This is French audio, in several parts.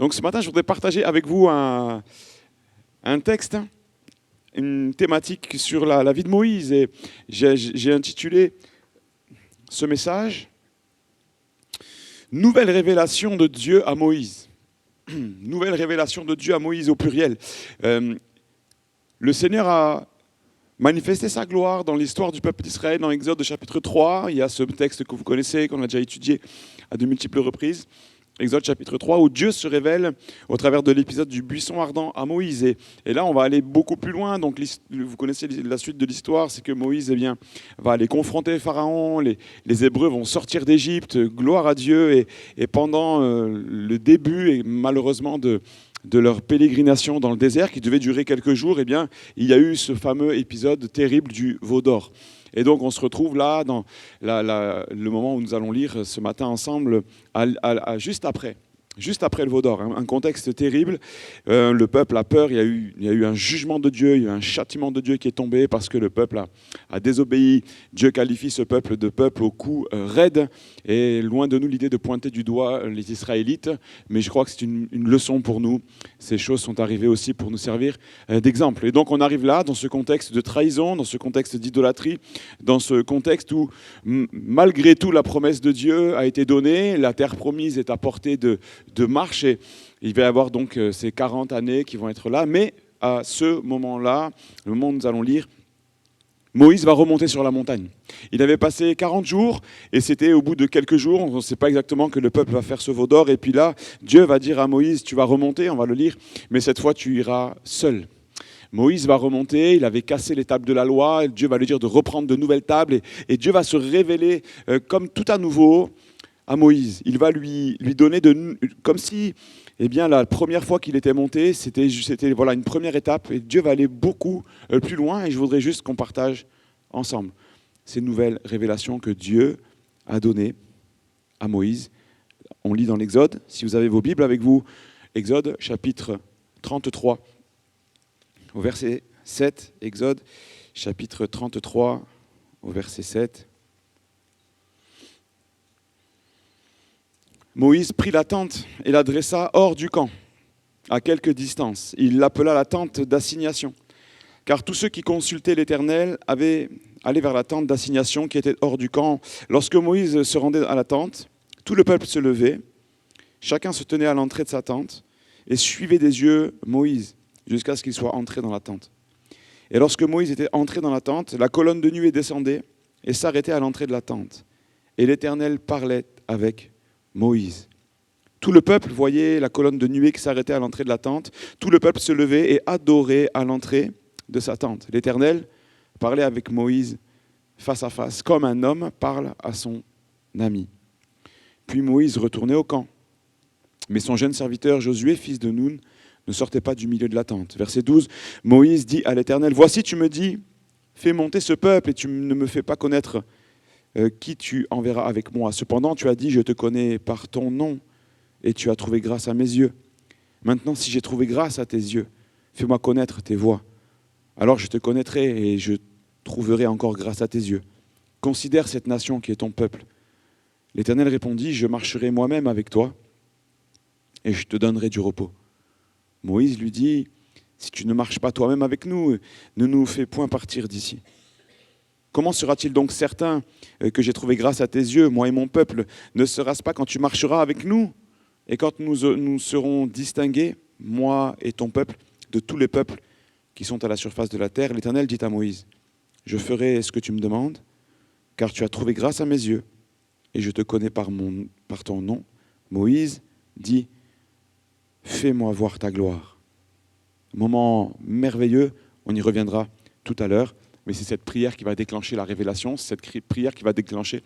Donc ce matin, je voudrais partager avec vous un texte, une thématique sur la vie de Moïse. Et j'ai intitulé ce message « Nouvelle révélation de Dieu à Moïse ». Nouvelle révélation de Dieu à Moïse au pluriel. Le Seigneur a manifesté sa gloire dans l'histoire du peuple d'Israël, dans Exode chapitre 3. Il y a ce texte que vous connaissez, qu'on a déjà étudié à de multiples reprises. Exode chapitre 3, où Dieu se révèle au travers de l'épisode du buisson ardent à Moïse. Et là, on va aller beaucoup plus loin. Donc, vous connaissez la suite de l'histoire, c'est que Moïse va aller confronter Pharaon. Les Hébreux vont sortir d'Égypte, gloire à Dieu. Et pendant le début, et malheureusement, de leur pélégrination dans le désert, qui devait durer quelques jours, eh bien, il y a eu ce fameux épisode terrible du veau d'or. Et donc, on se retrouve là, dans le moment où nous allons lire ce matin ensemble, juste après le veau d'or. Un contexte terrible. Le peuple a peur. Il y a eu un jugement de Dieu, il y a eu un châtiment de Dieu qui est tombé parce que le peuple a désobéi. Dieu qualifie ce peuple de peuple au cou raide. Et loin de nous l'idée de pointer du doigt les Israélites. Mais je crois que c'est une leçon pour nous. Ces choses sont arrivées aussi pour nous servir d'exemple. Et donc on arrive là, dans ce contexte de trahison, dans ce contexte d'idolâtrie, dans ce contexte où, malgré tout, la promesse de Dieu a été donnée. La terre promise est à portée de marche, et il va y avoir donc ces 40 années qui vont être là, mais à ce moment-là, le moment où nous allons lire, Moïse va remonter sur la montagne. Il avait passé 40 jours, et c'était au bout de quelques jours, on ne sait pas exactement que le peuple va faire ce veau d'or, et puis là, Dieu va dire à Moïse, tu vas remonter, on va le lire, mais cette fois tu iras seul. Moïse va remonter, il avait cassé les tables de la loi, Dieu va lui dire de reprendre de nouvelles tables, et Dieu va se révéler comme tout à nouveau à Moïse. Il va lui donner, comme si la première fois qu'il était monté, c'était une première étape, et Dieu va aller beaucoup plus loin, et je voudrais juste qu'on partage ensemble ces nouvelles révélations que Dieu a données à Moïse. On lit dans l'Exode, si vous avez vos Bibles avec vous, Exode chapitre 33, au verset 7, Exode chapitre 33, au verset 7. Moïse prit la tente et la dressa hors du camp, à quelque distance. Il l'appela la tente d'assignation, car tous ceux qui consultaient l'Éternel allaient vers la tente d'assignation qui était hors du camp. Lorsque Moïse se rendait à la tente, tout le peuple se levait, chacun se tenait à l'entrée de sa tente et suivait des yeux Moïse jusqu'à ce qu'il soit entré dans la tente. Et lorsque Moïse était entré dans la tente, la colonne de nuée descendait et s'arrêtait à l'entrée de la tente. Et l'Éternel parlait avec Moïse. Tout le peuple voyait la colonne de nuée qui s'arrêtait à l'entrée de la tente. Tout le peuple se levait et adorait à l'entrée de sa tente. L'Éternel parlait avec Moïse face à face, comme un homme parle à son ami. Puis Moïse retournait au camp. Mais son jeune serviteur Josué, fils de Nun, ne sortait pas du milieu de la tente. Verset 12, Moïse dit à l'Éternel, « Voici, tu me dis, fais monter ce peuple et tu ne me fais pas connaître qui tu enverras avec moi. Cependant, tu as dit, je te connais par ton nom et tu as trouvé grâce à mes yeux. Maintenant, si j'ai trouvé grâce à tes yeux, fais-moi connaître tes voies. Alors je te connaîtrai et je trouverai encore grâce à tes yeux. Considère cette nation qui est ton peuple. » L'Éternel répondit, « Je marcherai moi-même avec toi et je te donnerai du repos. » Moïse lui dit, « Si tu ne marches pas toi-même avec nous, ne nous fais point partir d'ici. » Comment sera-t-il donc certain que j'ai trouvé grâce à tes yeux, moi et mon peuple? Ne sera-ce pas quand tu marcheras avec nous et quand nous serons distingués, moi et ton peuple, de tous les peuples qui sont à la surface de la terre? L'Éternel dit à Moïse, « Je ferai ce que tu me demandes, car tu as trouvé grâce à mes yeux et je te connais par ton nom. » Moïse dit, « Fais-moi voir ta gloire. » Moment merveilleux, on y reviendra tout à l'heure. Mais c'est cette prière qui va déclencher la révélation, c'est cette prière qui va déclencher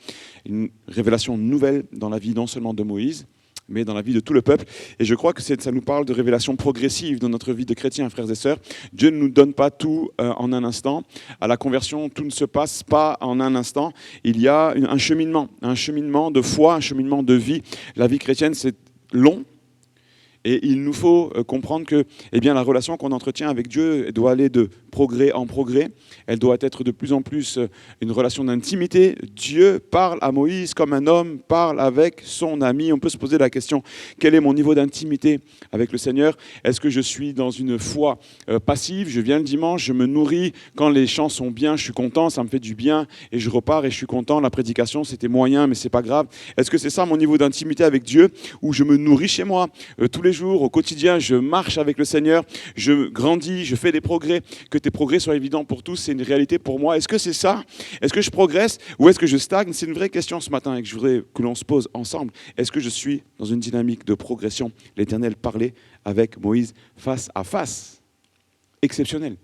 une révélation nouvelle dans la vie non seulement de Moïse, mais dans la vie de tout le peuple. Et je crois que ça nous parle de révélation progressive dans notre vie de chrétiens, frères et sœurs. Dieu ne nous donne pas tout en un instant. À la conversion, tout ne se passe pas en un instant. Il y a un cheminement de foi, un cheminement de vie. La vie chrétienne, c'est long. Et il nous faut comprendre que la relation qu'on entretient avec Dieu doit aller de progrès en progrès. Elle doit être de plus en plus une relation d'intimité. Dieu parle à Moïse comme un homme parle avec son ami. On peut se poser la question, quel est mon niveau d'intimité avec le Seigneur? Est-ce que je suis dans une foi passive? Je viens le dimanche, je me nourris. Quand les chants sont bien, je suis content, ça me fait du bien et je repars et je suis content. La prédication, c'était moyen, mais c'est pas grave. Est-ce que c'est ça mon niveau d'intimité avec Dieu, où je me nourris chez moi tous les jours, au quotidien, je marche avec le Seigneur, je grandis, je fais des progrès, que tes progrès soient évidents pour tous, c'est une réalité pour moi. Est-ce que c'est ça? Est-ce que je progresse ou est-ce que je stagne? C'est une vraie question ce matin et que je voudrais que l'on se pose ensemble. Est-ce que je suis dans une dynamique de progression? L'Éternel parlait avec Moïse face à face. Exceptionnel.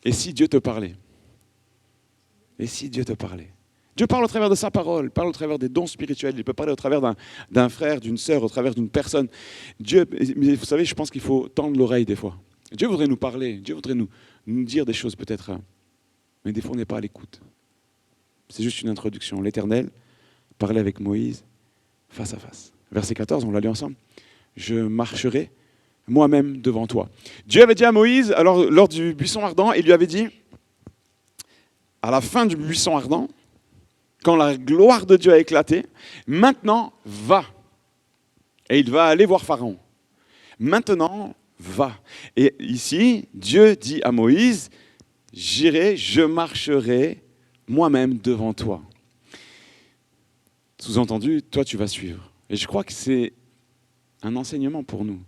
Et si Dieu te parlait? Et si Dieu te parlait? Dieu parle au travers de sa parole, parle au travers des dons spirituels, il peut parler au travers d'un frère, d'une sœur, au travers d'une personne. Dieu, mais vous savez, je pense qu'il faut tendre l'oreille des fois. Dieu voudrait nous parler, Dieu voudrait nous dire des choses peut-être, mais des fois on n'est pas à l'écoute. C'est juste une introduction. L'Éternel parlait avec Moïse face à face. Verset 14, on l'a lu ensemble. Je marcherai moi-même devant toi. Dieu avait dit à Moïse, alors lors du buisson ardent, il lui avait dit, à la fin du buisson ardent, quand la gloire de Dieu a éclaté, maintenant, va. Et il va aller voir Pharaon. Maintenant, va. Et ici, Dieu dit à Moïse, j'irai, je marcherai moi-même devant toi. Sous-entendu, toi, tu vas suivre. Et je crois que c'est un enseignement pour nous.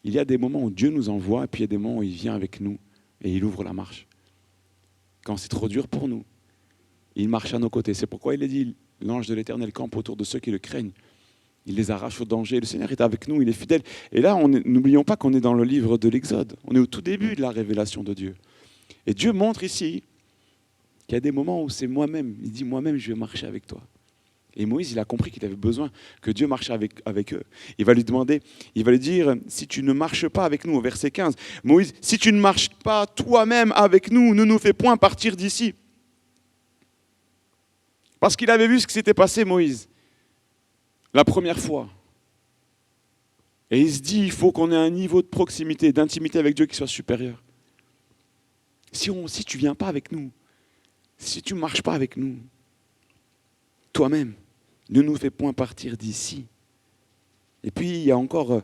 Il y a des moments où Dieu nous envoie, et puis il y a des moments où il vient avec nous et il ouvre la marche. Quand c'est trop dur pour nous, il marche à nos côtés. C'est pourquoi il est dit, l'ange de l'Éternel campe autour de ceux qui le craignent. Il les arrache au danger. Le Seigneur est avec nous, il est fidèle. Et là, n'oublions pas qu'on est dans le livre de l'Exode. On est au tout début de la révélation de Dieu. Et Dieu montre ici qu'il y a des moments où c'est moi-même. Il dit, moi-même, je vais marcher avec toi. Et Moïse, il a compris qu'il avait besoin que Dieu marche avec eux. Il va lui demander, il va lui dire, si tu ne marches pas avec nous, au verset 15, Moïse, si tu ne marches pas toi-même avec nous, ne nous fais point partir d'ici. Parce qu'il avait vu ce qui s'était passé, Moïse, la première fois. Et il se dit, il faut qu'on ait un niveau de proximité, d'intimité avec Dieu qui soit supérieur. Si tu ne viens pas avec nous, si tu ne marches pas avec nous, toi-même, ne nous fais point partir d'ici. Et puis, il y a encore,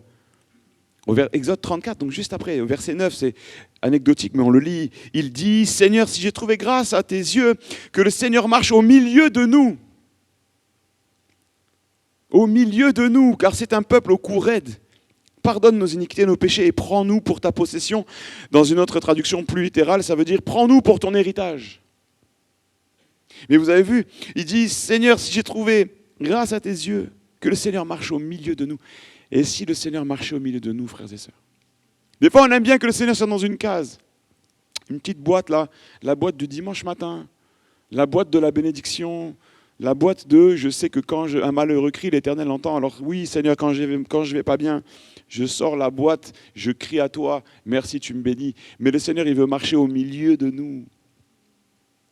Exode 34, donc juste après, au verset 9, c'est anecdotique, mais on le lit. Il dit, Seigneur, si j'ai trouvé grâce à tes yeux, que le Seigneur marche au milieu de nous. Au milieu de nous, car c'est un peuple au cou raide. Pardonne nos iniquités, nos péchés, et prends-nous pour ta possession. Dans une autre traduction plus littérale, ça veut dire, prends-nous pour ton héritage. Mais vous avez vu, il dit, Seigneur, si j'ai trouvé grâce à tes yeux, que le Seigneur marche au milieu de nous. Et si le Seigneur marchait au milieu de nous, frères et sœurs? Des fois, on aime bien que le Seigneur soit dans une case. Une petite boîte là, la boîte du dimanche matin, la boîte de la bénédiction, la boîte de, je sais que quand un malheureux crie, l'Éternel entend. Alors oui, Seigneur, quand je vais pas bien, je sors la boîte, je crie à toi, merci, tu me bénis. Mais le Seigneur, il veut marcher au milieu de nous,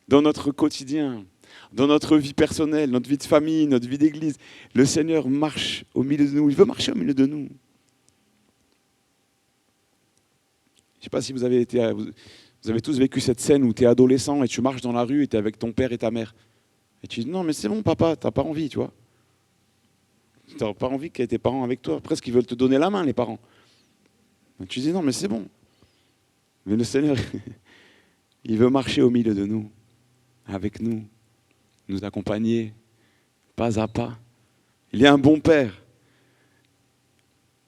dans notre quotidien, dans notre vie personnelle, notre vie de famille, notre vie d'église. Le Seigneur marche au milieu de nous, il veut marcher au milieu de nous. Je ne sais pas si vous avez tous vécu cette scène où tu es adolescent et tu marches dans la rue et tu es avec ton père et ta mère. Et tu dis, non mais c'est bon papa, tu n'as pas envie, tu vois. Tu n'as pas envie qu'il y ait tes parents avec toi. Presque ils veulent te donner la main, les parents. Et tu dis, non mais c'est bon. Mais le Seigneur, il veut marcher au milieu de nous, avec nous, nous accompagner, pas à pas. Il est un bon père.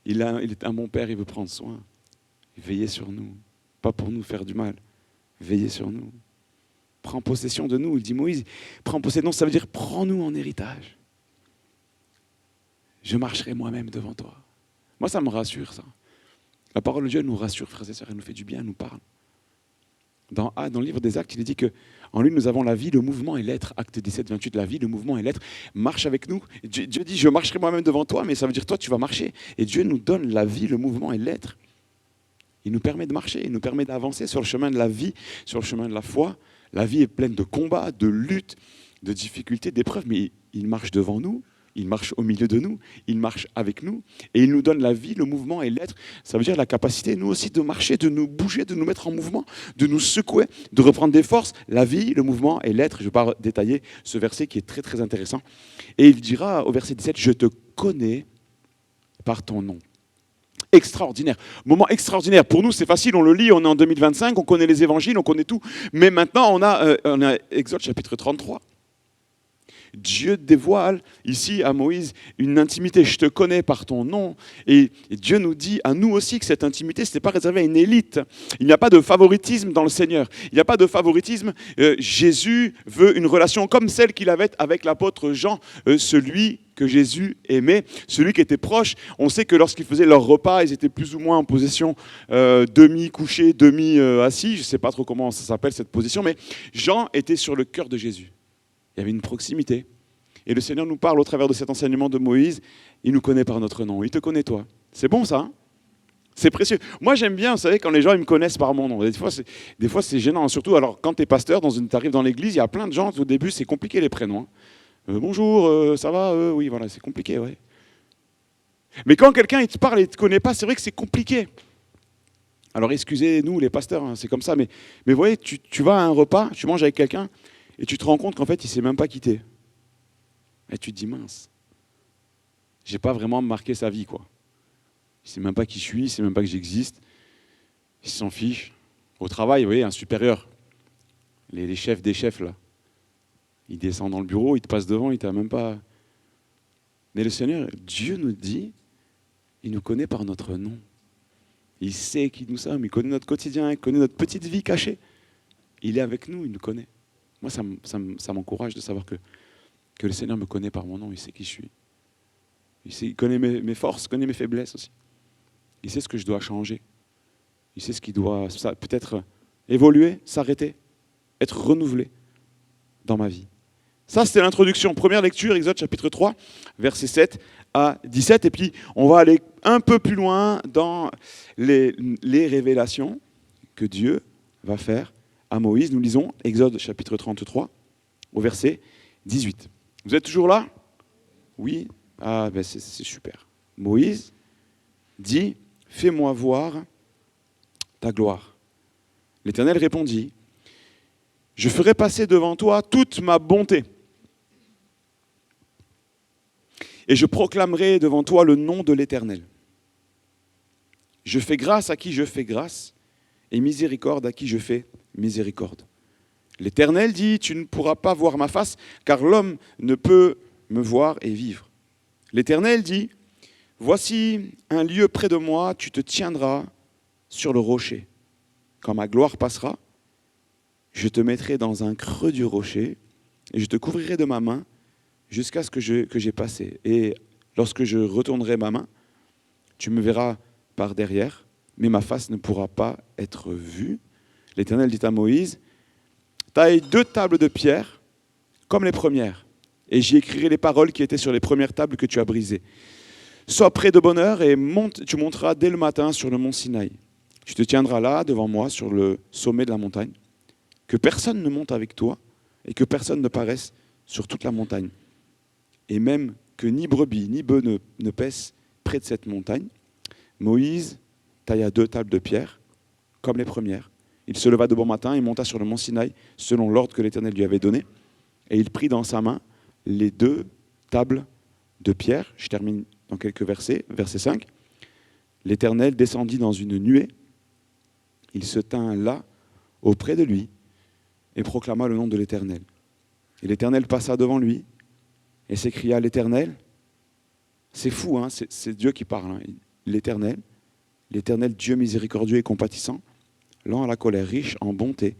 Il est un bon père, il veut prendre soin. Veiller sur nous, pas pour nous faire du mal. Veiller sur nous. Prends possession de nous. Il dit Moïse, prends possession, ça veut dire prends-nous en héritage. Je marcherai moi-même devant toi. Moi, ça me rassure, ça. La parole de Dieu nous rassure, frères et sœurs, elle nous fait du bien, elle nous parle. Dans le livre des Actes, il est dit qu'en lui, nous avons la vie, le mouvement et l'être. Acte 17, 28, la vie, le mouvement et l'être. Marche avec nous. Dieu dit, je marcherai moi-même devant toi, mais ça veut dire, toi, tu vas marcher. Et Dieu nous donne la vie, le mouvement et l'être. Il nous permet de marcher, il nous permet d'avancer sur le chemin de la vie, sur le chemin de la foi. La vie est pleine de combats, de luttes, de difficultés, d'épreuves, mais il marche devant nous, il marche au milieu de nous, il marche avec nous, et il nous donne la vie, le mouvement et l'être. Ça veut dire la capacité, nous aussi, de marcher, de nous bouger, de nous mettre en mouvement, de nous secouer, de reprendre des forces. La vie, le mouvement et l'être. Je ne vais pas détailler ce verset qui est très très intéressant. Et il dira au verset 17, « Je te connais par ton nom ». Extraordinaire, moment extraordinaire. Pour nous, c'est facile, on le lit, on est en 2025, on connaît les évangiles, on connaît tout. Mais maintenant, on a Exode chapitre 33. Dieu dévoile ici à Moïse une intimité. Je te connais par ton nom. Et Dieu nous dit à nous aussi que cette intimité, ce n'est pas réservé à une élite. Il n'y a pas de favoritisme dans le Seigneur. Il n'y a pas de favoritisme. Jésus veut une relation comme celle qu'il avait avec l'apôtre Jean, celui que Jésus aimait, celui qui était proche. On sait que lorsqu'ils faisaient leur repas, ils étaient plus ou moins en position demi-couché, demi-assis. Je ne sais pas trop comment ça s'appelle cette position, mais Jean était sur le cœur de Jésus. Il y avait une proximité. Et le Seigneur nous parle au travers de cet enseignement de Moïse. Il nous connaît par notre nom. Il te connaît toi. C'est bon ça, hein? C'est précieux. Moi j'aime bien, vous savez, quand les gens ils me connaissent par mon nom. Des fois c'est gênant. Surtout alors quand tu es pasteur, tu arrives dans l'église, il y a plein de gens. Au début c'est compliqué les prénoms. Bonjour, ça va? Oui, voilà, c'est compliqué, ouais. Mais quand quelqu'un il te parle et il ne te connaît pas, c'est vrai que c'est compliqué. Alors excusez-nous les pasteurs, hein, c'est comme ça. Mais vous voyez, tu vas à un repas, tu manges avec quelqu'un, et tu te rends compte qu'en fait, il ne s'est même pas quitté. Et tu te dis, mince, j'ai pas vraiment marqué sa vie, quoi. Il ne sait même pas qui je suis, il ne sait même pas que j'existe. Il s'en fiche. Au travail, vous voyez, un supérieur, les chefs des chefs, là, il descend dans le bureau, il te passe devant, il t'a même pas... Mais le Seigneur, Dieu nous dit, il nous connaît par notre nom. Il sait qui nous sommes, il connaît notre quotidien, il connaît notre petite vie cachée. Il est avec nous, il nous connaît. Moi, ça m'encourage de savoir que le Seigneur me connaît par mon nom, il sait qui je suis. Il connaît mes forces, il connaît mes faiblesses aussi. Il sait ce que je dois changer. Il sait ce qui doit peut-être évoluer, s'arrêter, être renouvelé dans ma vie. Ça, c'était l'introduction. Première lecture, Exode chapitre 3, versets 7 à 17. Et puis, on va aller un peu plus loin dans les révélations que Dieu va faire à Moïse. Nous lisons Exode chapitre 33 au verset 18. Vous êtes toujours là? Oui? Ah ben c'est super. Moïse dit, fais-moi voir ta gloire. L'Éternel répondit, je ferai passer devant toi toute ma bonté. Et je proclamerai devant toi le nom de l'Éternel. Je fais grâce à qui je fais grâce, et miséricorde à qui je fais miséricorde. L'Éternel dit, tu ne pourras pas voir ma face, car l'homme ne peut me voir et vivre. L'Éternel dit, voici un lieu près de moi, tu te tiendras sur le rocher. Quand ma gloire passera, je te mettrai dans un creux du rocher, et je te couvrirai de ma main jusqu'à ce que j'ai passé. Et lorsque je retournerai ma main, tu me verras par derrière, mais ma face ne pourra pas être vue. L'Éternel dit à Moïse, taille 2 tables de pierre, comme les premières, et j'y écrirai les paroles qui étaient sur les premières tables que tu as brisées. Sois prêt de bonne heure et tu monteras dès le matin sur le mont Sinaï. Tu te tiendras là, devant moi, sur le sommet de la montagne. Que personne ne monte avec toi et que personne ne paraisse sur toute la montagne. Et même que ni brebis ni bœufs ne paissent près de cette montagne. Moïse tailla 2 tables de pierre, comme les premières. Il se leva de bon matin et monta sur le mont Sinaï, selon l'ordre que l'Éternel lui avait donné. Et il prit dans sa main les 2 tables de pierre. Je termine dans quelques versets. Verset 5. L'Éternel descendit dans une nuée. Il se tint là, auprès de lui, et proclama le nom de l'Éternel. Et l'Éternel passa devant lui, et s'écria, l'Éternel, c'est fou, hein, c'est Dieu qui parle, hein. L'Éternel, Dieu miséricordieux et compatissant, lent à la colère, riche en bonté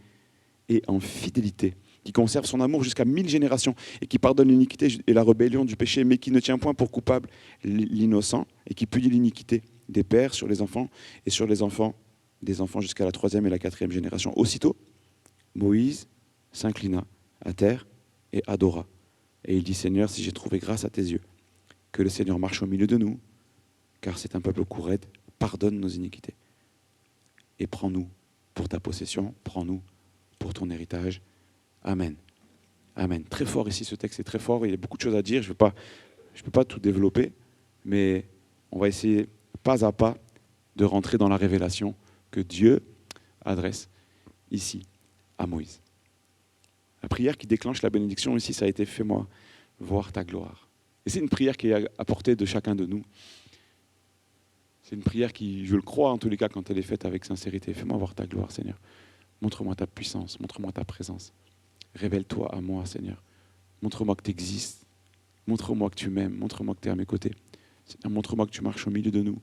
et en fidélité, qui conserve son amour jusqu'à 1000 générations, et qui pardonne l'iniquité et la rébellion du péché, mais qui ne tient point pour coupable l'innocent, et qui punit l'iniquité des pères sur les enfants, et sur les enfants des enfants jusqu'à la 3e et la 4e génération. Aussitôt, Moïse s'inclina à terre et adora. Et il dit, Seigneur, si j'ai trouvé grâce à tes yeux, que le Seigneur marche au milieu de nous, car c'est un peuple court-raide, pardonne nos iniquités. Et prends-nous pour ta possession, prends-nous pour ton héritage. Amen. Amen. Très fort ici, ce texte est très fort, il y a beaucoup de choses à dire, je ne vais Je ne peux pas tout développer, mais on va essayer pas à pas de rentrer dans la révélation que Dieu adresse ici à Moïse. La prière qui déclenche la bénédiction ici, ça a été « Fais-moi voir ta gloire ». Et c'est une prière qui est à portée de chacun de nous. C'est une prière qui, je le crois en tous les cas, quand elle est faite avec sincérité. Fais-moi voir ta gloire, Seigneur. Montre-moi ta puissance, montre-moi ta présence. Révèle-toi à moi, Seigneur. Montre-moi que tu existes. Montre-moi que tu m'aimes. Montre-moi que tu es à mes côtés. Seigneur, montre-moi que tu marches au milieu de nous.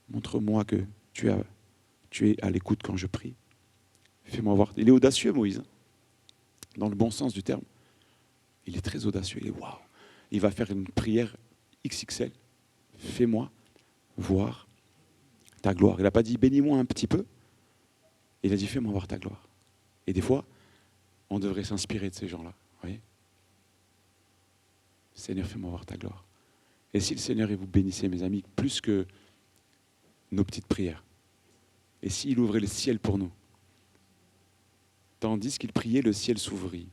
Montre-moi que tu es à l'écoute quand je prie. Fais-moi voir. Il est audacieux, Moïse, dans le bon sens du terme. Il est très audacieux. Il est waouh. Il va faire une prière XXL. Fais-moi voir ta gloire. Il n'a pas dit bénis-moi un petit peu. Il a dit fais-moi voir ta gloire. Et des fois, on devrait s'inspirer de ces gens-là. Vous voyez ? Seigneur, fais-moi voir ta gloire. Et si le Seigneur, et vous bénissez, mes amis, plus que nos petites prières, et s'il ouvrait le ciel pour nous, tandis qu'il priait, le ciel s'ouvrit.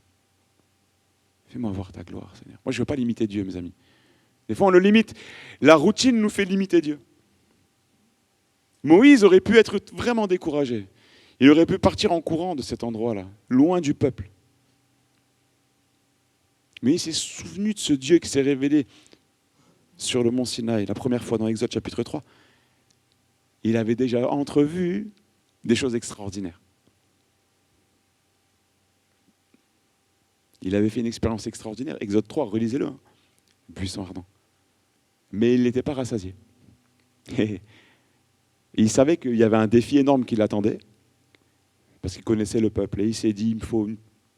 Fais-moi voir ta gloire, Seigneur. Moi, je ne veux pas limiter Dieu, mes amis. Des fois, on le limite. La routine nous fait limiter Dieu. Moïse aurait pu être vraiment découragé. Il aurait pu partir en courant de cet endroit-là, loin du peuple. Mais il s'est souvenu de ce Dieu qui s'est révélé sur le mont Sinaï, la première fois dans Exode chapitre 3. Il avait déjà entrevu des choses extraordinaires. Il avait fait une expérience extraordinaire. Exode 3, relisez-le. Buisson ardent. Mais il n'était pas rassasié. Et il savait qu'il y avait un défi énorme qui l'attendait, parce qu'il connaissait le peuple. Et il s'est dit, il faut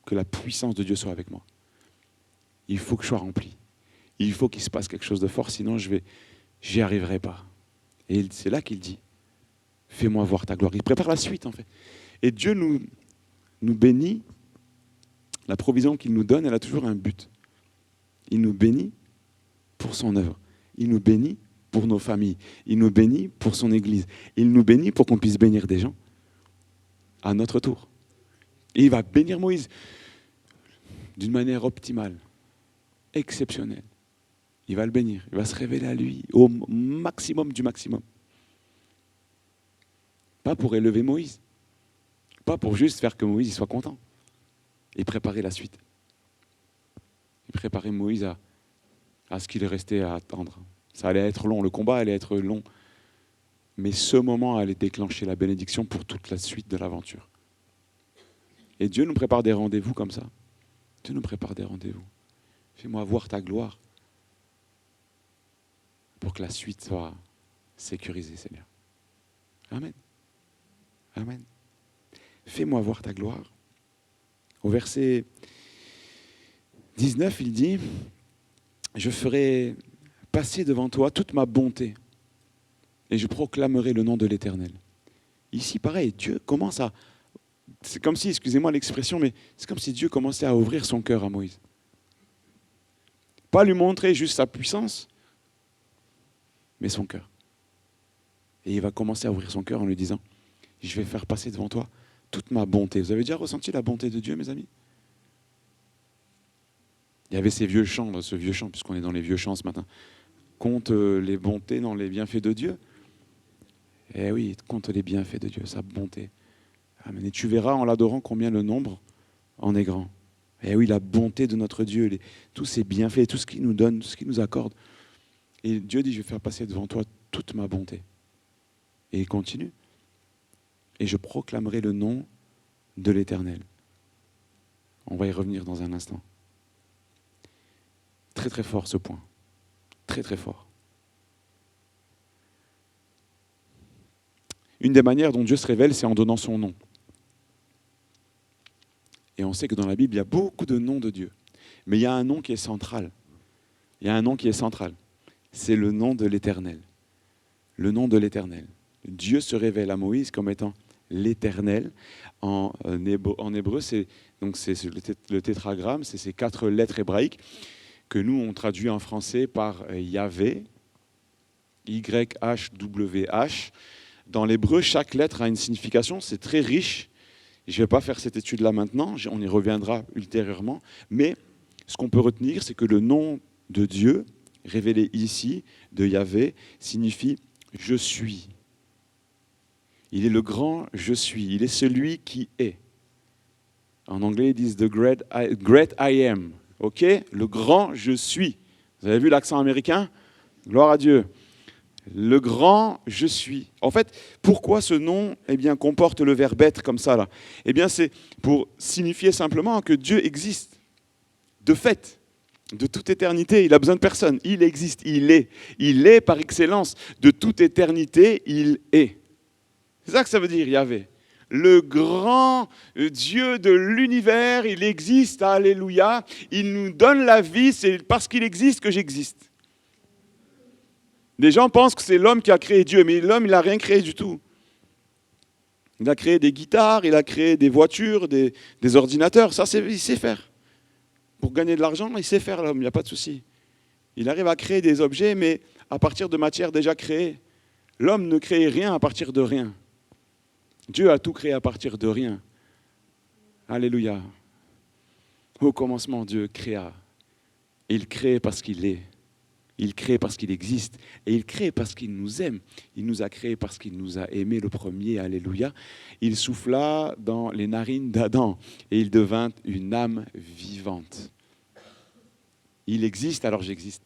que la puissance de Dieu soit avec moi. Il faut que je sois rempli. Il faut qu'il se passe quelque chose de fort, sinon j'y arriverai pas. Et c'est là qu'il dit, fais-moi voir ta gloire. Il prépare la suite, en fait. Et Dieu nous bénit. La provision qu'il nous donne, elle a toujours un but. Il nous bénit pour son œuvre. Il nous bénit pour nos familles. Il nous bénit pour son Église. Il nous bénit pour qu'on puisse bénir des gens à notre tour. Et il va bénir Moïse d'une manière optimale, exceptionnelle. Il va le bénir. Il va se révéler à lui au maximum du maximum. Pas pour élever Moïse. Pas pour juste faire que Moïse soit content. Et préparer la suite. Et préparer Moïse à ce qu'il restait à attendre. Ça allait être long, le combat allait être long. Mais ce moment allait déclencher la bénédiction pour toute la suite de l'aventure. Et Dieu nous prépare des rendez-vous comme ça. Dieu nous prépare des rendez-vous. Fais-moi voir ta gloire pour que la suite soit sécurisée, Seigneur. Amen. Amen. Fais-moi voir ta gloire. Au verset 19, il dit « Je ferai passer devant toi toute ma bonté et je proclamerai le nom de l'Éternel. » Ici, pareil, Dieu commence à... C'est comme si, excusez-moi l'expression, mais c'est comme si Dieu commençait à ouvrir son cœur à Moïse. Pas lui montrer juste sa puissance, mais son cœur. Et il va commencer à ouvrir son cœur en lui disant « Je vais faire passer devant toi toute ma bonté. » Vous avez déjà ressenti la bonté de Dieu, mes amis? Il y avait ce vieux chant, puisqu'on est dans les vieux chants ce matin. Compte les bontés dans les bienfaits de Dieu. Eh oui, compte les bienfaits de Dieu, sa bonté. Amen. Et tu verras en l'adorant combien le nombre en est grand. Eh oui, la bonté de notre Dieu, tous ses bienfaits, tout ce qu'il nous donne, tout ce qu'il nous accorde. Et Dieu dit, je vais faire passer devant toi toute ma bonté. Et il continue. Et je proclamerai le nom de l'Éternel. On va y revenir dans un instant. Très très fort ce point. Très très fort. Une des manières dont Dieu se révèle, c'est en donnant son nom. Et on sait que dans la Bible, il y a beaucoup de noms de Dieu. Mais il y a un nom qui est central. Il y a un nom qui est central. C'est le nom de l'Éternel. Le nom de l'Éternel. Dieu se révèle à Moïse comme étant l'Éternel. En hébreu, c'est le tétragramme, c'est ces 4 lettres hébraïques que nous, on traduit en français par Yahvé, Y-H-W-H. Dans l'hébreu, chaque lettre a une signification, c'est très riche. Je ne vais pas faire cette étude-là maintenant, on y reviendra ultérieurement. Mais ce qu'on peut retenir, c'est que le nom de Dieu révélé ici de Yahvé signifie « je suis ». Il est le grand « je suis ». Il est celui qui est. En anglais, ils disent « the great I am ». Ok? Le grand « je suis ». Vous avez vu l'accent américain? Gloire à Dieu. Le grand « je suis ». En fait, pourquoi ce nom comporte le verbe être comme ça là? C'est pour signifier simplement que Dieu existe. De fait, de toute éternité, il n'a besoin de personne. Il existe, il est. Il est par excellence. De toute éternité, il est. C'est ça que ça veut dire, Yahvé. Le grand Dieu de l'univers, il existe, alléluia. Il nous donne la vie, c'est parce qu'il existe que j'existe. Les gens pensent que c'est l'homme qui a créé Dieu, mais l'homme, il n'a rien créé du tout. Il a créé des guitares, il a créé des voitures, des ordinateurs, ça, il sait faire. Pour gagner de l'argent, il sait faire l'homme, il n'y a pas de souci. Il arrive à créer des objets, mais à partir de matières déjà créées. L'homme ne crée rien à partir de rien. Dieu a tout créé à partir de rien. Alléluia. Au commencement, Dieu créa. Il crée parce qu'il est. Il crée parce qu'il existe. Et il crée parce qu'il nous aime. Il nous a créés parce qu'il nous a aimés le premier. Alléluia. Il souffla dans les narines d'Adam et il devint une âme vivante. Il existe, alors j'existe.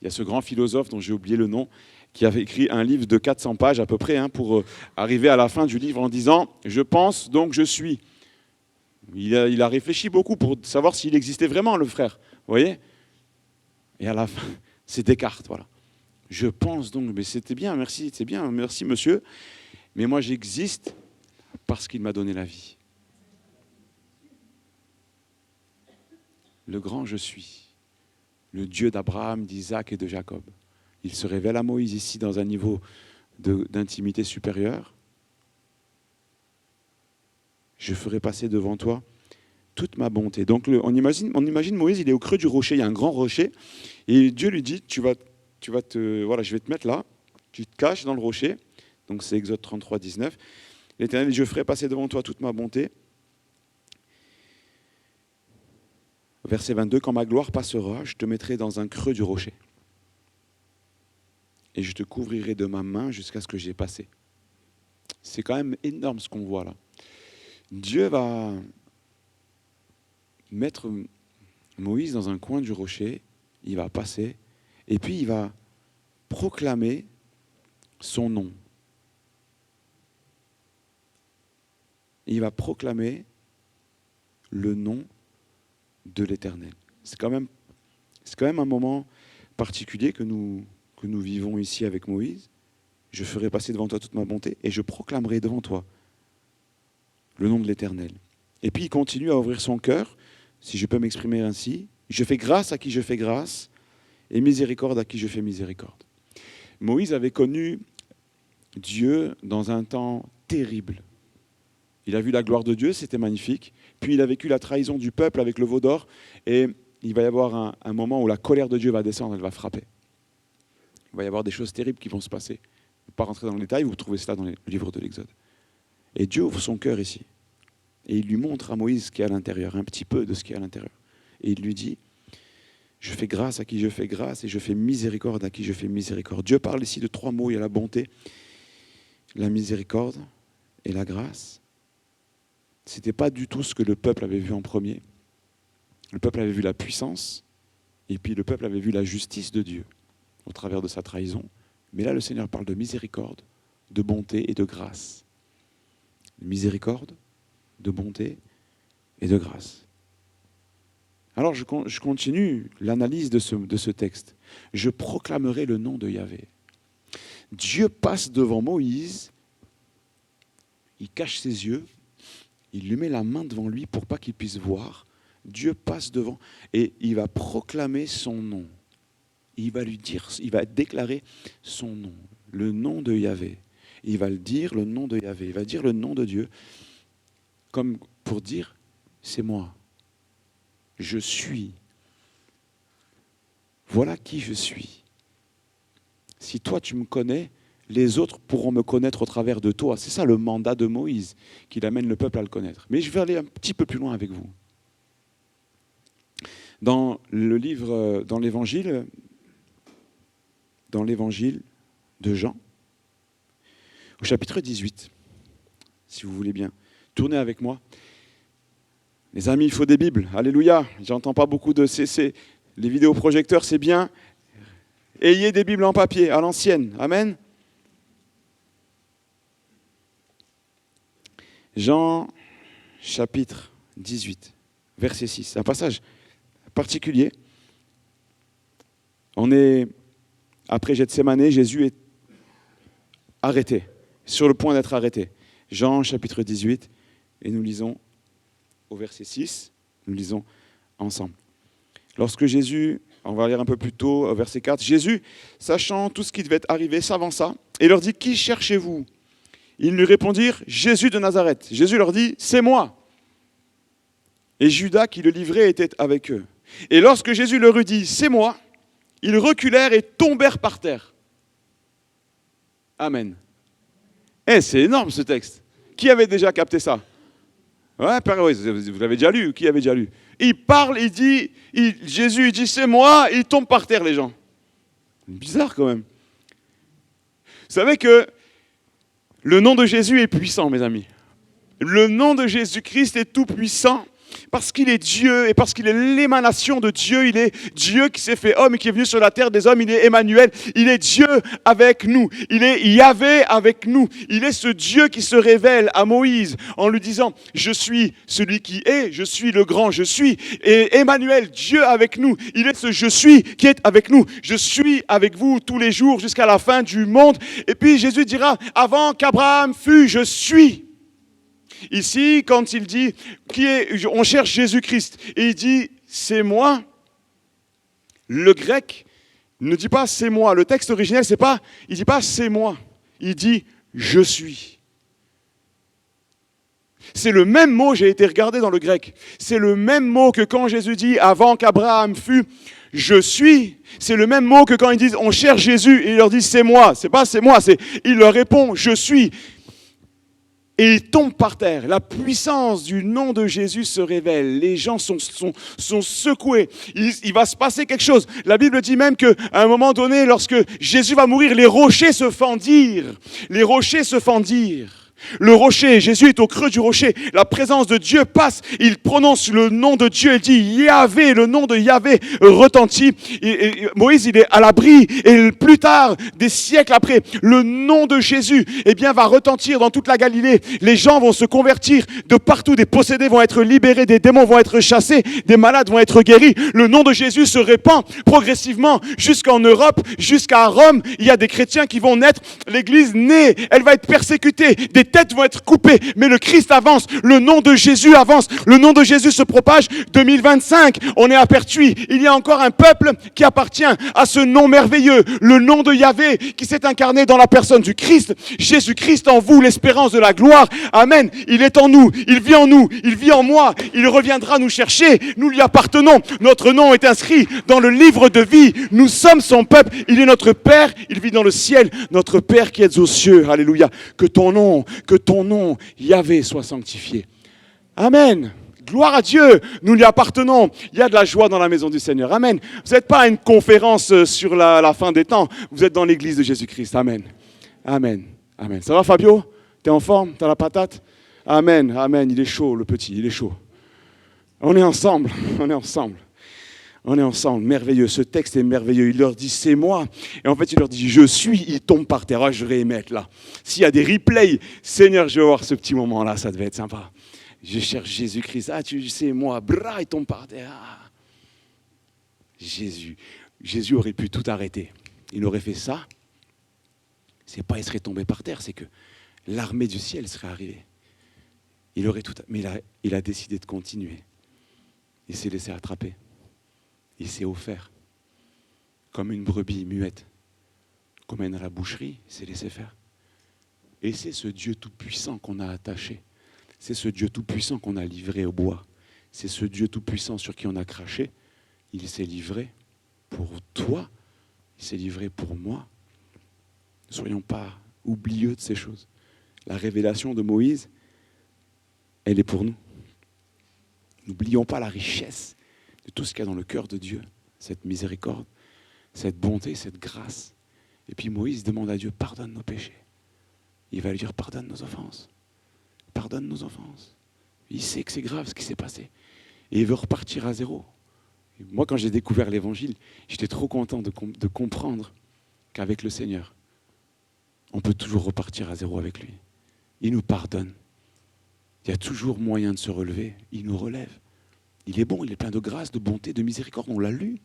Il y a ce grand philosophe dont j'ai oublié le nom, qui avait écrit un livre de 400 pages à peu près, pour arriver à la fin du livre en disant « Je pense, donc je suis ». Il a réfléchi beaucoup pour savoir s'il existait vraiment, le frère. Vous voyez? Et à la fin, c'est Descartes, voilà. Je pense donc, mais c'était bien, merci, c'est bien, merci monsieur. Mais moi j'existe parce qu'il m'a donné la vie. Le grand je suis. Le Dieu d'Abraham, d'Isaac et de Jacob. Il se révèle à Moïse ici dans un niveau d'intimité supérieure. Je ferai passer devant toi toute ma bonté. Donc on imagine Moïse, il est au creux du rocher, il y a un grand rocher, et Dieu lui dit, voilà, je vais te mettre là, tu te caches dans le rocher. Donc c'est Exode 33, 19. L'Éternel dit, je ferai passer devant toi toute ma bonté. Verset 22, quand ma gloire passera, je te mettrai dans un creux du rocher. Et je te couvrirai de ma main jusqu'à ce que j'ai passé. C'est quand même énorme ce qu'on voit là. Dieu va mettre Moïse dans un coin du rocher, il va passer, et puis il va proclamer son nom. Il va proclamer le nom de l'Éternel. C'est quand même un moment particulier que nous vivons ici avec Moïse. Je ferai passer devant toi toute ma bonté et je proclamerai devant toi le nom de l'Éternel. Et puis il continue à ouvrir son cœur, si je peux m'exprimer ainsi. Je fais grâce à qui je fais grâce et miséricorde à qui je fais miséricorde. Moïse avait connu Dieu dans un temps terrible. Il a vu la gloire de Dieu, c'était magnifique. Puis il a vécu la trahison du peuple avec le veau d'or. Et il va y avoir un moment où la colère de Dieu va descendre, elle va frapper. Il va y avoir des choses terribles qui vont se passer. Je ne vais pas rentrer dans le détail, vous trouvez cela dans le livre de l'Exode. Et Dieu ouvre son cœur ici. Et il lui montre à Moïse ce qu'il y a à l'intérieur, un petit peu de ce qu'il y a à l'intérieur. Et il lui dit, je fais grâce à qui je fais grâce et je fais miséricorde à qui je fais miséricorde. Dieu parle ici de 3 mots, il y a la bonté, la miséricorde et la grâce. Ce n'était pas du tout ce que le peuple avait vu en premier. Le peuple avait vu la puissance, et puis le peuple avait vu la justice de Dieu au travers de sa trahison. Mais là, le Seigneur parle de miséricorde, de bonté et de grâce. Miséricorde, de bonté et de grâce. Alors je continue l'analyse de ce texte. Je proclamerai le nom de Yahvé. Dieu passe devant Moïse, il cache ses yeux, il lui met la main devant lui pour pas qu'il puisse voir. Dieu passe devant et il va proclamer son nom. Il va lui dire, il va déclarer son nom, le nom de Yahvé. Il va le dire, le nom de Yahvé. Il va dire le nom de Dieu comme pour dire, c'est moi. Je suis. Voilà qui je suis. Si toi tu me connais, les autres pourront me connaître au travers de toi. C'est ça le mandat de Moïse, qu'il amène le peuple à le connaître. Mais je vais aller un petit peu plus loin avec vous. Dans le livre, dans l'Évangile, dans l'évangile de Jean, au chapitre 18, si vous voulez bien. Tournez avec moi. Les amis, il faut des Bibles. Alléluia. J'entends pas beaucoup de CC. Les vidéoprojecteurs, c'est bien. Ayez des Bibles en papier, à l'ancienne. Amen. Jean, chapitre 18, verset 6. Un passage particulier. On est, après Gethsémanée, Jésus est arrêté, sur le point d'être arrêté. Jean, chapitre 18, et nous lisons au verset 6, nous lisons ensemble. Lorsque Jésus, on va lire un peu plus tôt, au verset 4, Jésus, sachant tout ce qui devait arriver, s'avança et leur dit, « Qui cherchez-vous » Ils lui répondirent, « Jésus de Nazareth. » Jésus leur dit, « C'est moi. » Et Judas, qui le livrait, était avec eux. Et lorsque Jésus leur eut dit, « C'est moi », ils reculèrent et tombèrent par terre. Amen. C'est énorme ce texte. Qui avait déjà capté ça? Ouais, vous l'avez déjà lu. Qui avait déjà lu? Il parle, Jésus dit c'est moi, il tombe par terre les gens. Bizarre quand même. Vous savez que le nom de Jésus est puissant, mes amis. Le nom de Jésus-Christ est tout puissant. Parce qu'il est Dieu et parce qu'il est l'émanation de Dieu, il est Dieu qui s'est fait homme et qui est venu sur la terre des hommes, il est Emmanuel, il est Dieu avec nous, il est Yahvé avec nous, il est ce Dieu qui se révèle à Moïse en lui disant « Je suis celui qui est, je suis le grand, je suis » et Emmanuel, Dieu avec nous, il est ce « Je suis » qui est avec nous, je suis avec vous tous les jours jusqu'à la fin du monde. Et puis Jésus dira « Avant qu'Abraham fût, je suis ». Ici, quand il dit, on cherche Jésus-Christ, et il dit, c'est moi, le grec ne dit pas c'est moi. Le texte originel, il ne dit pas c'est moi, il dit je suis. C'est le même mot, j'ai été regardé dans le grec, c'est le même mot que quand Jésus dit, avant qu'Abraham fût, je suis. C'est le même mot que quand ils disent, on cherche Jésus, et ils leur disent c'est moi. C'est pas c'est moi, il leur répond, je suis. Et il tombe par terre. La puissance du nom de Jésus se révèle. Les gens sont secoués. Il va se passer quelque chose. La Bible dit même qu'à un moment donné, lorsque Jésus va mourir, les rochers se fendirent. Les rochers se fendirent. Le rocher, Jésus est au creux du rocher. La présence de Dieu passe. Il prononce le nom de Dieu. Il dit Yahvé. Le nom de Yahvé retentit. Et Moïse, il est à l'abri. Et plus tard, des siècles après, le nom de Jésus, va retentir dans toute la Galilée. Les gens vont se convertir de partout. Des possédés vont être libérés. Des démons vont être chassés. Des malades vont être guéris. Le nom de Jésus se répand progressivement jusqu'en Europe, jusqu'à Rome. Il y a des chrétiens qui vont naître. L'Église naît. Elle va être persécutée. Des têtes vont être coupées, mais le Christ avance, le nom de Jésus avance, le nom de Jésus se propage. 2025, on est à Pertuis, il y a encore un peuple qui appartient à ce nom merveilleux, le nom de Yahvé qui s'est incarné dans la personne du Christ, Jésus-Christ en vous, l'espérance de la gloire. Amen. Il est en nous, il vit en nous, il vit en moi, il reviendra nous chercher, nous lui appartenons, notre nom est inscrit dans le livre de vie, nous sommes son peuple, il est notre Père, il vit dans le ciel, notre Père qui est aux cieux. Alléluia. Que ton nom, Yahvé, soit sanctifié. Amen. Gloire à Dieu, nous lui appartenons. Il y a de la joie dans la maison du Seigneur. Amen. Vous n'êtes pas à une conférence sur la fin des temps. Vous êtes dans l'église de Jésus-Christ. Amen. Amen. Amen. Ça va Fabio? T'es en forme? T'as la patate? Amen. Amen. Il est chaud le petit, il est chaud. On est ensemble. On est ensemble. On est ensemble, merveilleux, ce texte est merveilleux, il leur dit c'est moi, et en fait il leur dit je suis, il tombe par terre, je vais émettre là. S'il y a des replays, Seigneur je vais voir ce petit moment là, ça devait être sympa. Je cherche Jésus-Christ, tu sais moi, bras il tombe par terre. Jésus aurait pu tout arrêter, il aurait fait ça, c'est pas il serait tombé par terre, c'est que l'armée du ciel serait arrivée. Il aurait tout, mais il a décidé de continuer, il s'est laissé attraper. Il s'est offert comme une brebis muette qu'on mène à la boucherie, il s'est laissé faire. Et c'est ce Dieu tout-puissant qu'on a attaché. C'est ce Dieu tout-puissant qu'on a livré au bois. C'est ce Dieu tout-puissant sur qui on a craché. Il s'est livré pour toi. Il s'est livré pour moi. Ne soyons pas oublieux de ces choses. La révélation de Moïse, elle est pour nous. N'oublions pas la richesse de tout ce qu'il y a dans le cœur de Dieu, cette miséricorde, cette bonté, cette grâce. Et puis Moïse demande à Dieu, pardonne nos péchés. Il va lui dire, pardonne nos offenses. Pardonne nos offenses. Il sait que c'est grave ce qui s'est passé. Et il veut repartir à zéro. Et moi, quand j'ai découvert l'évangile, j'étais trop content de comprendre qu'avec le Seigneur, on peut toujours repartir à zéro avec lui. Il nous pardonne. Il y a toujours moyen de se relever. Il nous relève. Il est bon, il est plein de grâce, de bonté, de miséricorde. On l'a lu.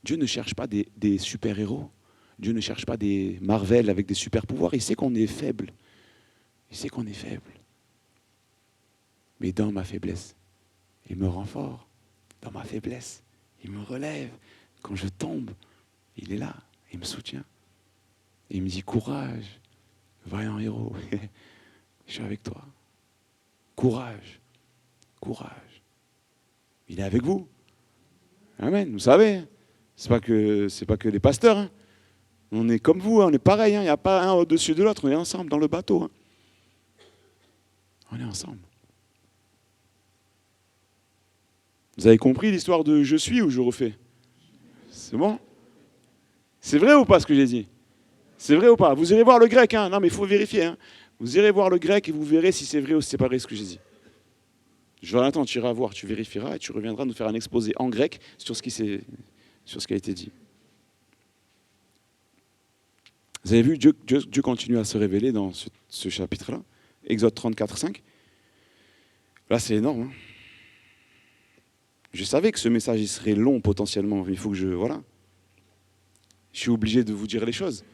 Dieu ne cherche pas des super-héros. Dieu ne cherche pas des Marvel avec des super-pouvoirs. Il sait qu'on est faible. Il sait qu'on est faible. Mais dans ma faiblesse, il me rend fort. Dans ma faiblesse, il me relève. Quand je tombe, il est là. Il me soutient. Et il me dit, courage, vaillant héros. Je suis avec toi. Courage. Courage. Il est avec vous. Amen. Vous savez, c'est pas que les pasteurs. Hein. On est comme vous, hein. On est pareil. Il n'y a pas un au-dessus de l'autre. On est ensemble dans le bateau. Hein. On est ensemble. Vous avez compris l'histoire de je suis ou je refais? C'est bon? C'est vrai ou pas ce que j'ai dit? C'est vrai ou pas? Vous irez voir le grec. Hein. Non, mais il faut vérifier. Hein. Vous irez voir le grec et vous verrez si c'est vrai ou si c'est pas vrai ce que j'ai dit. Jonathan, tu iras voir, tu vérifieras et tu reviendras nous faire un exposé en grec sur ce qui a été dit. Vous avez vu, Dieu continue à se révéler dans ce chapitre-là. Exode 34, 5. Là, c'est énorme. Hein. Je savais que ce message il serait long potentiellement. Il faut que je suis obligé de vous dire les choses.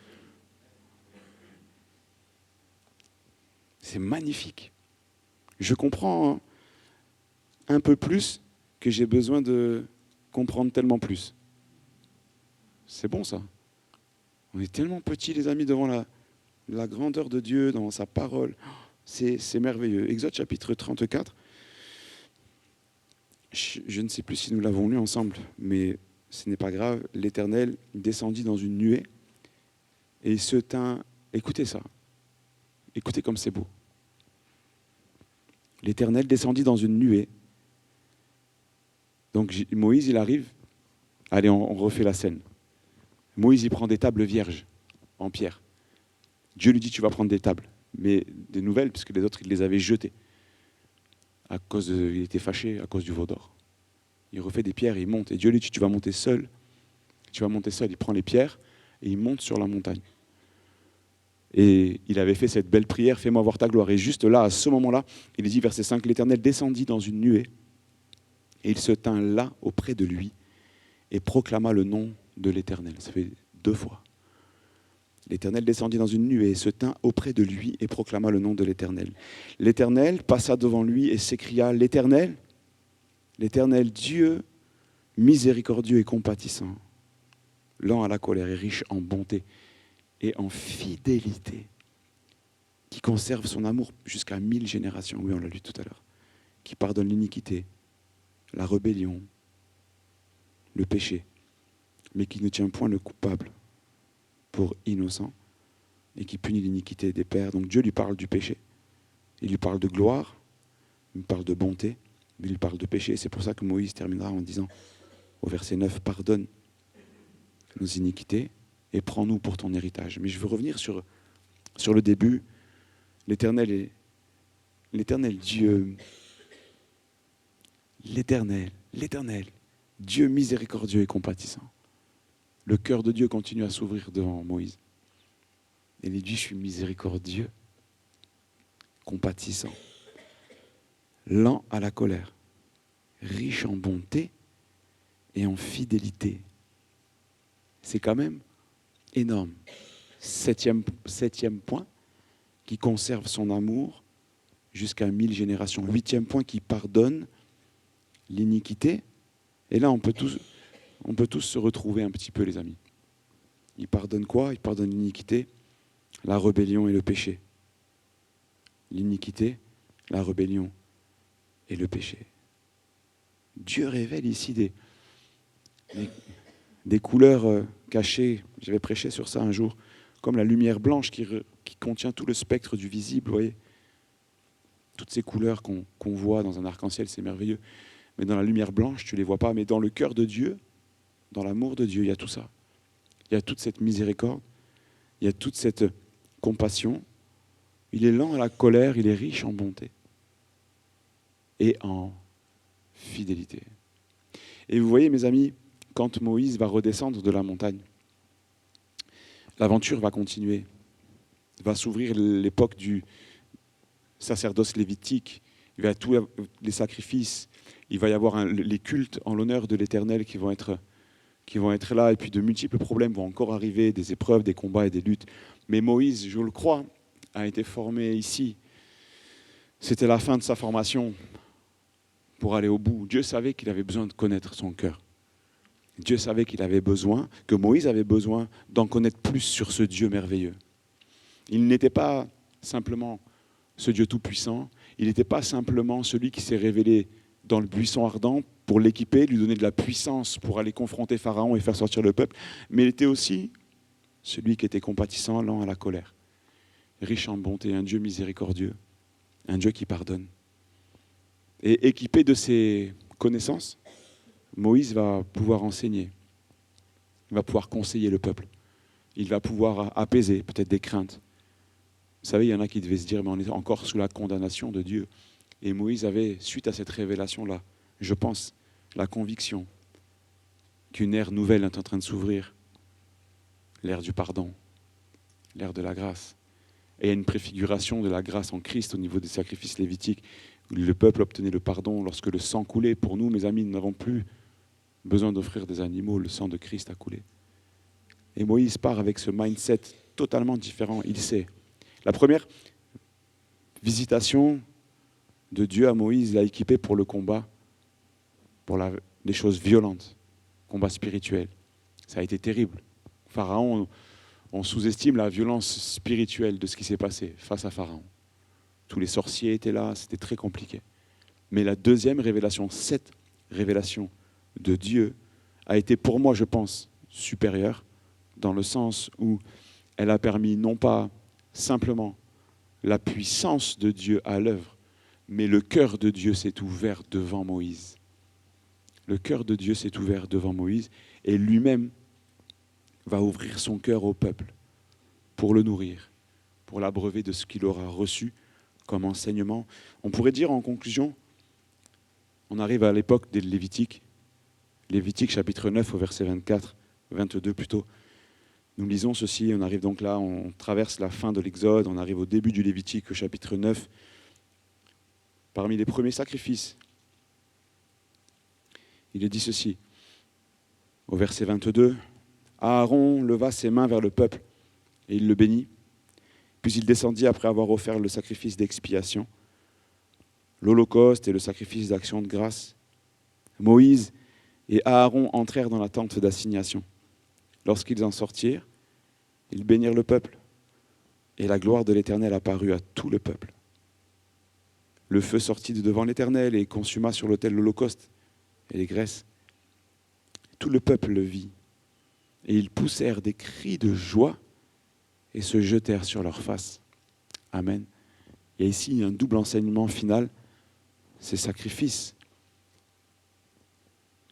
C'est magnifique. Je comprends un peu plus que j'ai besoin de comprendre tellement plus. C'est bon ça. On est tellement petits les amis devant la grandeur de Dieu, dans sa parole. C'est merveilleux. Exode chapitre 34. Je ne sais plus si nous l'avons lu ensemble, mais ce n'est pas grave. L'Éternel descendit dans une nuée et il se tint. Écoutez ça. Écoutez comme c'est beau. L'Éternel descendit dans une nuée. Donc Moïse, il arrive. Allez, on refait la scène. Moïse, il prend des tables vierges en pierre. Dieu lui dit, tu vas prendre des tables, mais des nouvelles, puisque les autres, il les avait jetées. Il était fâché à cause du veau d'or. Il refait des pierres et il monte. Et Dieu lui dit, tu vas monter seul. Tu vas monter seul. Il prend les pierres et il monte sur la montagne. Et il avait fait cette belle prière, fais-moi voir ta gloire. Et juste là, à ce moment-là, il dit, verset 5, l'Éternel descendit dans une nuée et il se tint là auprès de lui et proclama le nom de l'Éternel. Ça fait 2 fois. L'Éternel descendit dans une nuée et se tint auprès de lui et proclama le nom de l'Éternel. L'Éternel passa devant lui et s'écria, l'Éternel, Dieu miséricordieux et compatissant, lent à la colère et riche en bonté et en fidélité, qui conserve son amour jusqu'à 1000 générations. Oui, on l'a lu tout à l'heure. Qui pardonne l'iniquité, la rébellion, le péché, mais qui ne tient point le coupable pour innocent et qui punit l'iniquité des pères. Donc Dieu lui parle du péché, il lui parle de gloire, il lui parle de bonté, mais il lui parle de péché. C'est pour ça que Moïse terminera en disant au verset 9, pardonne nos iniquités et prends-nous pour ton héritage. Mais je veux revenir sur le début. L'Éternel Dieu, l'Éternel, Dieu miséricordieux et compatissant. Le cœur de Dieu continue à s'ouvrir devant Moïse. Et il dit, je suis miséricordieux, compatissant, lent à la colère, riche en bonté et en fidélité. C'est quand même énorme. Septième point, qui conserve son amour jusqu'à 1000 générations. 8e point, qui pardonne l'iniquité. Et là, on peut tous se retrouver un petit peu, les amis. Il pardonne quoi? Il pardonne l'iniquité, la rébellion et le péché. L'iniquité, la rébellion et le péché. Dieu révèle ici des couleurs cachées. J'avais prêché sur ça un jour, comme la lumière blanche qui contient tout le spectre du visible, vous voyez. Toutes ces couleurs qu'on voit dans un arc-en-ciel, c'est merveilleux. Mais dans la lumière blanche, tu ne les vois pas. Mais dans le cœur de Dieu, dans l'amour de Dieu, il y a tout ça. Il y a toute cette miséricorde, il y a toute cette compassion. Il est lent à la colère, il est riche en bonté et en fidélité. Et vous voyez, mes amis, quand Moïse va redescendre de la montagne, l'aventure va continuer. Va s'ouvrir l'époque du sacerdoce lévitique. Il va y avoir tous les sacrifices. Il va y avoir les cultes en l'honneur de l'Éternel qui vont être là. Et puis de multiples problèmes vont encore arriver, des épreuves, des combats et des luttes. Mais Moïse, je le crois, a été formé ici. C'était la fin de sa formation pour aller au bout. Dieu savait qu'il avait besoin de connaître son cœur. Dieu savait que Moïse avait besoin d'en connaître plus sur ce Dieu merveilleux. Il n'était pas simplement ce Dieu tout-puissant, il n'était pas simplement celui qui s'est révélé dans le buisson ardent pour l'équiper, lui donner de la puissance pour aller confronter Pharaon et faire sortir le peuple, mais il était aussi celui qui était compatissant, lent à la colère, riche en bonté, un Dieu miséricordieux, un Dieu qui pardonne. Et équipé de ces connaissances, Moïse va pouvoir enseigner, il va pouvoir conseiller le peuple, il va pouvoir apaiser peut-être des craintes. Vous savez, il y en a qui devaient se dire, mais on est encore sous la condamnation de Dieu. Et Moïse avait, suite à cette révélation-là, je pense, la conviction qu'une ère nouvelle est en train de s'ouvrir, l'ère du pardon, l'ère de la grâce. Et il y a une préfiguration de la grâce en Christ au niveau des sacrifices lévitiques, où le peuple obtenait le pardon lorsque le sang coulait. Pour nous, mes amis, nous n'avons plus besoin d'offrir des animaux, le sang de Christ a coulé. Et Moïse part avec ce mindset totalement différent, il sait. La première visitation de Dieu à Moïse l'a équipé pour le combat, pour les choses violentes, combat spirituel. Ça a été terrible. Pharaon, on sous-estime la violence spirituelle de ce qui s'est passé face à Pharaon. Tous les sorciers étaient là, c'était très compliqué. Mais la deuxième révélation, cette révélation de Dieu, a été pour moi, je pense, supérieure, dans le sens où elle a permis non pas simplement la puissance de Dieu à l'œuvre, mais le cœur de Dieu s'est ouvert devant Moïse. Le cœur de Dieu s'est ouvert devant Moïse et lui-même va ouvrir son cœur au peuple pour le nourrir, pour l'abreuver de ce qu'il aura reçu comme enseignement. On pourrait dire en conclusion, on arrive à l'époque des Lévitiques, Lévitique chapitre 9 au verset 22 plutôt. Nous lisons ceci, on arrive donc là, on traverse la fin de l'Exode, on arrive au début du Lévitique, au chapitre 9. Parmi les premiers sacrifices, il est dit ceci, au verset 22, « Aaron leva ses mains vers le peuple, et il le bénit. Puis il descendit après avoir offert le sacrifice d'expiation, l'holocauste et le sacrifice d'action de grâce. Moïse et Aaron entrèrent dans la tente d'assignation. Lorsqu'ils en sortirent, ils bénirent le peuple, et la gloire de l'Éternel apparut à tout le peuple. Le feu sortit de devant l'Éternel et consuma sur l'autel l'holocauste et les graisses. Tout le peuple le vit, et ils poussèrent des cris de joie et se jetèrent sur leurs faces. Amen. Il y a ici un double enseignement final, ces sacrifices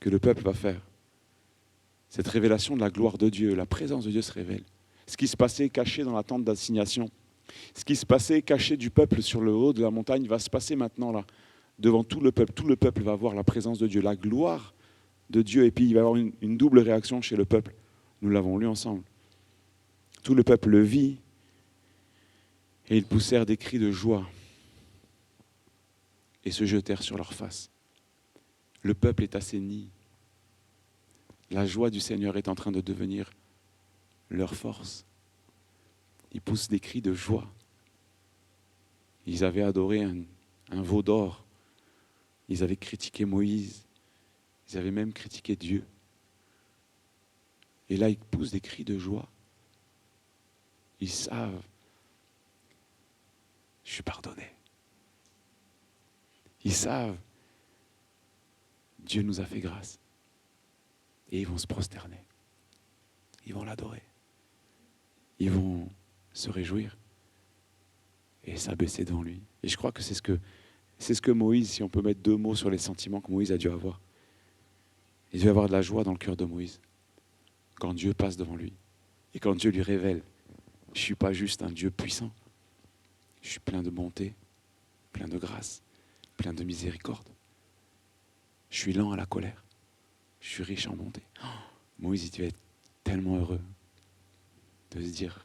que le peuple va faire. Cette révélation de la gloire de Dieu, la présence de Dieu se révèle. Ce qui se passait caché dans la tente d'assignation, ce qui se passait caché du peuple sur le haut de la montagne va se passer maintenant là, devant tout le peuple. Tout le peuple va voir la présence de Dieu, la gloire de Dieu, et puis il va y avoir une double réaction chez le peuple. Nous l'avons lu ensemble. Tout le peuple le vit, et ils poussèrent des cris de joie et se jetèrent sur leurs faces. Le peuple est assaini. La joie du Seigneur est en train de devenir leur force. Ils poussent des cris de joie. Ils avaient adoré un veau d'or. Ils avaient critiqué Moïse. Ils avaient même critiqué Dieu. Et là, ils poussent des cris de joie. Ils savent, je suis pardonné. Ils savent, Dieu nous a fait grâce. Et ils vont se prosterner. Ils vont l'adorer. Ils vont se réjouir et s'abaisser devant lui. Et je crois que c'est ce que Moïse, si on peut mettre deux mots sur les sentiments que Moïse a dû avoir. Il devait avoir de la joie dans le cœur de Moïse quand Dieu passe devant lui et quand Dieu lui révèle Je ne suis pas juste un Dieu puissant. Je suis plein de bonté, plein de grâce, plein de miséricorde. Je suis lent à la colère. Je suis riche en bonté. Oh, Moïse, il devait être tellement heureux de se dire,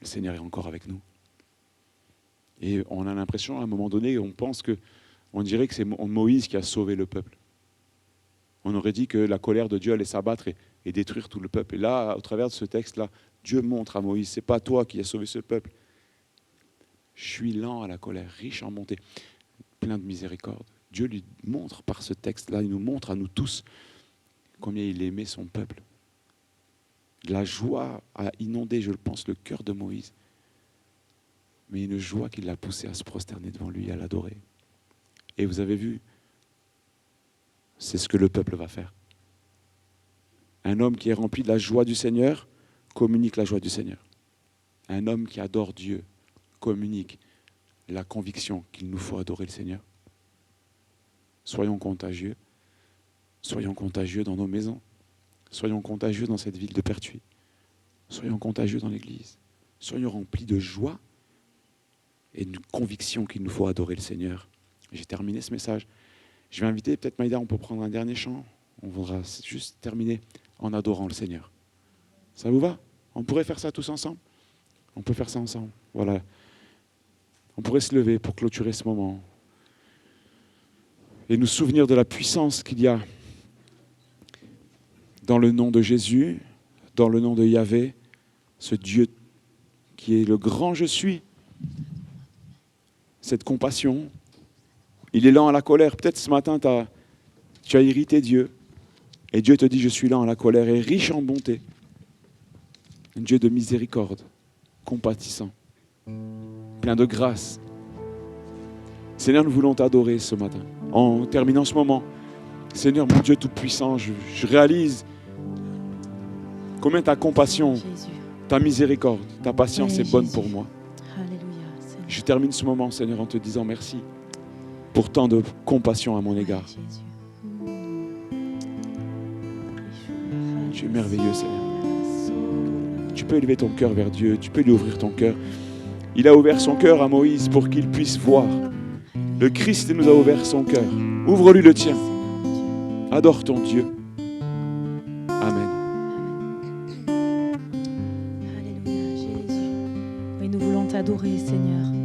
le Seigneur est encore avec nous. Et on a l'impression, à un moment donné, on dirait que c'est Moïse qui a sauvé le peuple. On aurait dit que la colère de Dieu allait s'abattre et détruire tout le peuple. Et là, au travers de ce texte-là, Dieu montre à Moïse, c'est pas toi qui as sauvé ce peuple. Je suis lent à la colère, riche en bonté, plein de miséricorde. Dieu lui montre par ce texte-là, il nous montre à nous tous combien il aimait son peuple. La joie a inondé, je le pense, le cœur de Moïse. Mais une joie qui l'a poussé à se prosterner devant lui, à l'adorer. Et vous avez vu, c'est ce que le peuple va faire. Un homme qui est rempli de la joie du Seigneur communique la joie du Seigneur. Un homme qui adore Dieu communique la conviction qu'il nous faut adorer le Seigneur. Soyons contagieux. Soyons contagieux dans nos maisons. Soyons contagieux dans cette ville de Pertuis. Soyons contagieux dans l'église. Soyons remplis de joie et d'une conviction qu'il nous faut adorer le Seigneur. J'ai terminé ce message. Je vais inviter, peut-être Maïda, on peut prendre un dernier chant. On voudra juste terminer en adorant le Seigneur. Ça vous va? On pourrait faire ça tous ensemble? On peut faire ça ensemble. Voilà. On pourrait se lever pour clôturer ce moment. Et nous souvenir de la puissance qu'il y a dans le nom de Jésus, dans le nom de Yahvé, ce Dieu qui est le grand je suis. Cette compassion, il est lent à la colère. Peut-être ce matin, tu as irrité Dieu. Et Dieu te dit, je suis lent à la colère et riche en bonté. Un Dieu de miséricorde, compatissant, plein de grâce. Seigneur, nous voulons t'adorer ce matin. En terminant ce moment, Seigneur, mon Dieu tout-puissant, je réalise combien ta compassion, ta miséricorde, ta patience est bonne pour moi. Je termine ce moment, Seigneur, en te disant merci pour tant de compassion à mon égard. Tu es merveilleux, Seigneur. Tu peux élever ton cœur vers Dieu, tu peux lui ouvrir ton cœur. Il a ouvert son cœur à Moïse pour qu'il puisse voir. Le Christ nous a ouvert son cœur. Ouvre-lui le tien. Adore ton Dieu. Amen. Alléluia, Jésus. Oui, nous voulons t'adorer, Seigneur.